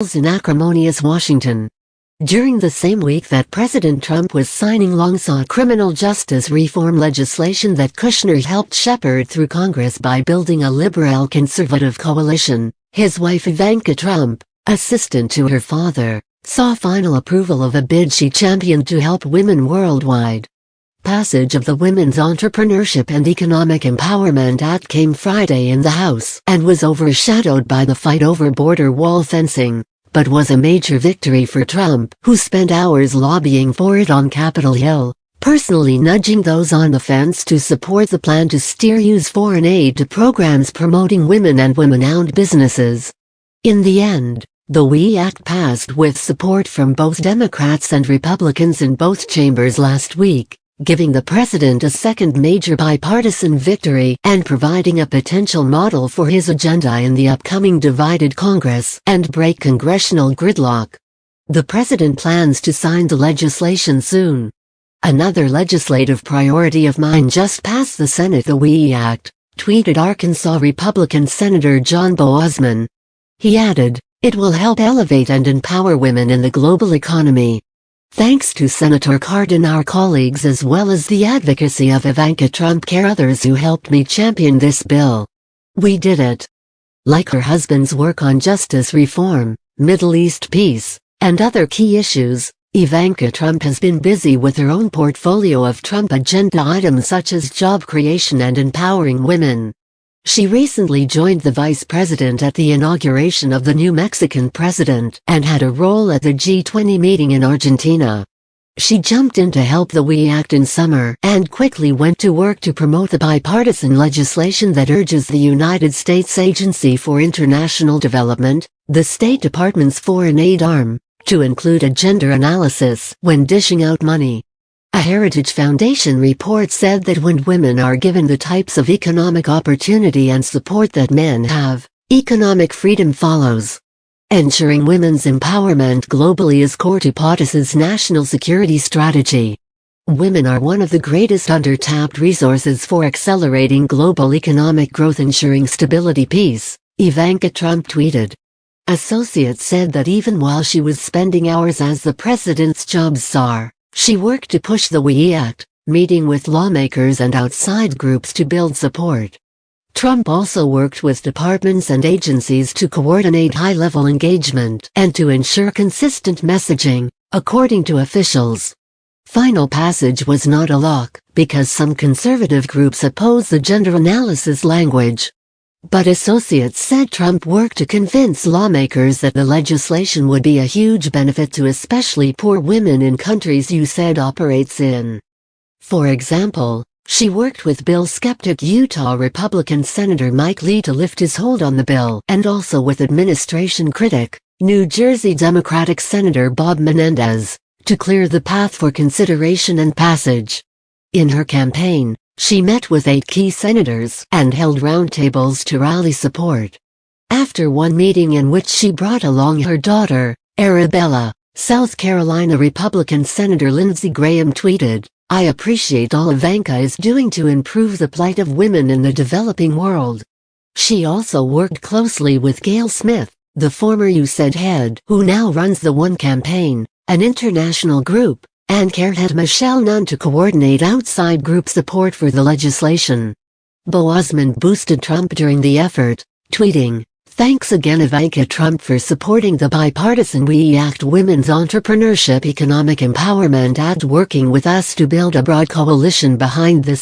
in acrimonious Washington. During the same week that President Trump was signing long-sought criminal justice reform legislation that Kushner helped shepherd through Congress by building a liberal-conservative coalition, his wife Ivanka Trump, assistant to her father, saw final approval of a bid she championed to help women worldwide. Passage of the Women's Entrepreneurship and Economic Empowerment Act came Friday in the House and was overshadowed by the fight over border wall fencing, but was a major victory for Trump, who spent hours lobbying for it on Capitol Hill, personally nudging those on the fence to support the plan to steer U.S. foreign aid to programs promoting women and women-owned businesses. In the end, the WE Act passed with support from both Democrats and Republicans in both chambers last week, giving the president a second major bipartisan victory and providing a potential model for his agenda in the upcoming divided Congress and break congressional gridlock. The president plans to sign the legislation soon. "Another legislative priority of mine just passed the Senate, the WE Act," tweeted Arkansas Republican Senator John Boozman. He added, "It will help elevate and empower women in the global economy. Thanks to Senator Cardin, our colleagues, as well as the advocacy of Ivanka Trump, others who helped me champion this bill. We did it." Like her husband's work on justice reform, Middle East peace, and other key issues, Ivanka Trump has been busy with her own portfolio of Trump agenda items such as job creation and empowering women. She recently joined the vice president at the inauguration of the new Mexican president and had a role at the G20 meeting in Argentina. She jumped in to help the WE Act in summer and quickly went to work to promote the bipartisan legislation that urges the United States Agency for International Development, the State Department's foreign aid arm, to include a gender analysis when dishing out money. A Heritage Foundation report said that when women are given the types of economic opportunity and support that men have, economic freedom follows. Ensuring women's empowerment globally is core to POTUS's national security strategy. Women are one of the greatest under-tapped resources for accelerating global economic growth, ensuring stability, peace, Ivanka Trump tweeted. Associates said that even while she was spending hours as the president's job czar, she worked to push the WE Act, meeting with lawmakers and outside groups to build support. Trump also worked with departments and agencies to coordinate high-level engagement and to ensure consistent messaging, according to officials. Final passage was not a lock, because some conservative groups oppose the gender analysis language. But associates said Trump worked to convince lawmakers that the legislation would be a huge benefit to especially poor women in countries USAID operates in. For example, she worked with bill skeptic Utah Republican Senator Mike Lee to lift his hold on the bill, and also with administration critic, New Jersey Democratic Senator Bob Menendez, to clear the path for consideration and passage. In her campaign, she met with 8 key senators and held roundtables to rally support. After one meeting in which she brought along her daughter, Arabella, South Carolina Republican Senator Lindsey Graham tweeted, "I appreciate all Ivanka is doing to improve the plight of women in the developing world." She also worked closely with Gail Smith, the former USAID head who now runs the One Campaign, an international group, and CARE-head Michelle Nunn to coordinate outside group support for the legislation. Boozman boosted Trump during the effort, tweeting, "Thanks again Ivanka Trump for supporting the bipartisan WE Act Women's Entrepreneurship Economic Empowerment Act, working with us to build a broad coalition behind this